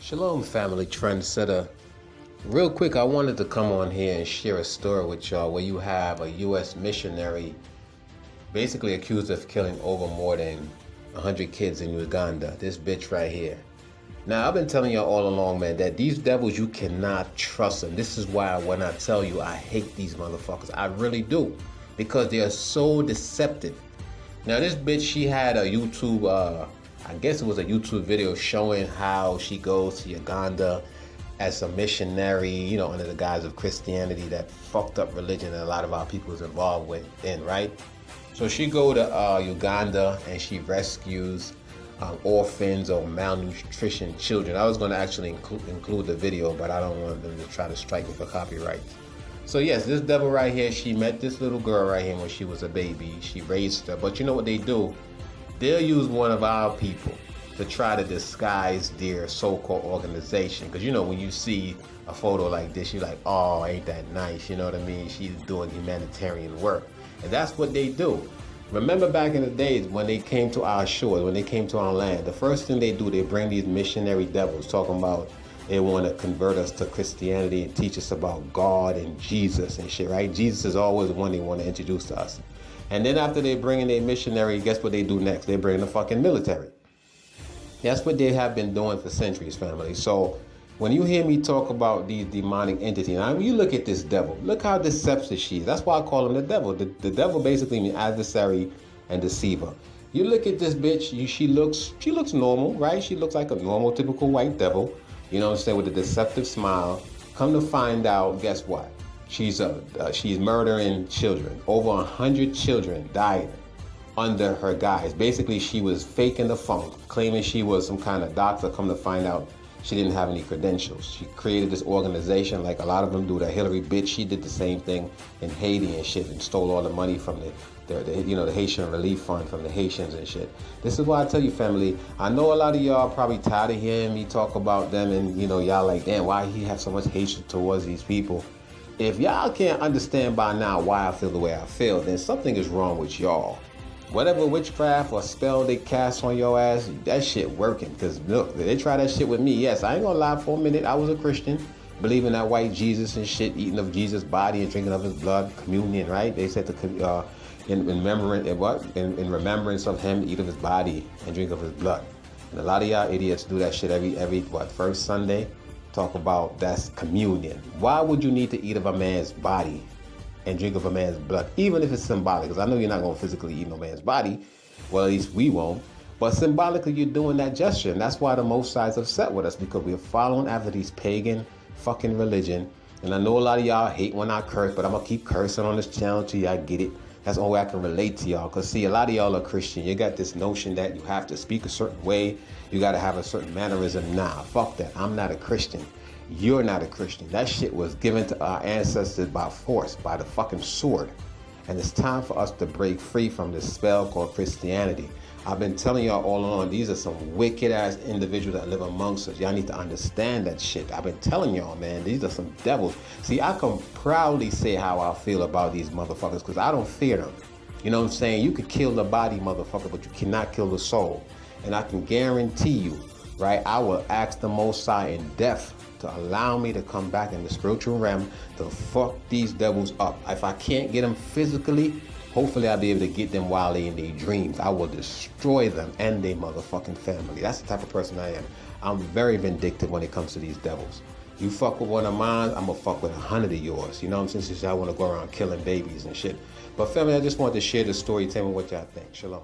Shalom, family trendsetter. Real quick, I wanted to come on here and share a story with y'all where you have a U.S. missionary basically accused of killing over more than 100 kids in Uganda. This bitch right here. Now, I've been telling y'all all along, man, that these devils, you cannot trust them. This is why when I tell you I hate these motherfuckers, I really do. Because they are so deceptive. Now, this bitch, she had a YouTube, I guess it was a YouTube video showing how she goes to Uganda as a missionary, you know, under the guise of Christianity, that fucked up religion that a lot of our people is involved with in, right? So she go to Uganda and she rescues orphans or malnutrition children. I was going to actually include the video, but I don't want them to try to strike me for copyright. So yes, this devil right here, she met this little girl right here when she was a baby. She raised her, but you know what they do? They'll use one of our people to try to disguise their so-called organization. Because you know, when you see a photo like this, you're like, oh, ain't that nice? You know what I mean? She's doing humanitarian work. And that's what they do. Remember back in the days when they came to our shores, when they came to our land, the first thing they do, they bring these missionary devils talking about they want to convert us to Christianity and teach us about God and Jesus and shit, right? Jesus is always the one they want to introduce to us. And then after they bring in a missionary, guess what they do next? They bring in the fucking military. That's what they have been doing for centuries, family. So when you hear me talk about these demonic entities, now when you look at this devil, look how deceptive she is. That's why I call him the devil. The devil basically means adversary and deceiver. You look at this bitch, she looks normal, right? She looks like a normal, typical white devil. You know what I'm saying? With a deceptive smile. Come to find out, guess what? She's murdering children. Over 100 children died under her guise. Basically, she was faking the funk, claiming she was some kind of doctor. Come to find out, she didn't have any credentials. She created this organization like a lot of them do. That Hillary bitch, she did the same thing in Haiti and shit, and stole all the money from the Haitian Relief Fund from the Haitians and shit. This is why I tell you, family, I know a lot of y'all probably tired of hearing me talk about them, and you know, y'all like, damn, why he have so much hatred towards these people? If y'all can't understand by now why I feel the way I feel, then something is wrong with y'all. Whatever witchcraft or spell they cast on your ass, that shit working. Because look, they try that shit with me. Yes, I ain't gonna lie, for a minute, I was a Christian, believing that white Jesus and shit, eating of Jesus' body and drinking of his blood, communion, right? They said in remembrance of him, eat of his body and drink of his blood. And a lot of y'all idiots do that shit every first Sunday? Talk about that's communion. Why would you need to eat of a man's body and drink of a man's blood, even if it's symbolic? Because I know you're not going to physically eat no man's body. Well, at least we won't. But symbolically, you're doing that gesture. And that's why the Most High is upset with us, because we're following after these pagan fucking religion. And I know a lot of y'all hate when I curse, but I'm going to keep cursing on this channel till y'all get it. That's the only way I can relate to y'all. Because, see, a lot of y'all are Christian. You got this notion that you have to speak a certain way. You got to have a certain mannerism. Nah, fuck that. I'm not a Christian. You're not a Christian. That shit was given to our ancestors by force, by the fucking sword. And it's time for us to break free from this spell called Christianity. I've been telling y'all all along, these are some wicked ass individuals that live amongst us. Y'all need to understand that shit. I've been telling y'all, man, these are some devils. See, I can proudly say how I feel about these motherfuckers because I don't fear them. You know what I'm saying? You could kill the body, motherfucker, but you cannot kill the soul. And I can guarantee you, right, I will ask the Most High in death to allow me to come back in the spiritual realm to fuck these devils up. If I can't get them physically, hopefully I'll be able to get them while they're in their dreams. I will destroy them and their motherfucking family. That's the type of person I am. I'm very vindictive when it comes to these devils. You fuck with one of mine, I'm gonna fuck with 100 of yours. You know what I'm saying? Since y'all wanna go around killing babies and shit. But family, I just wanted to share this story. Tell me what y'all think. Shalom.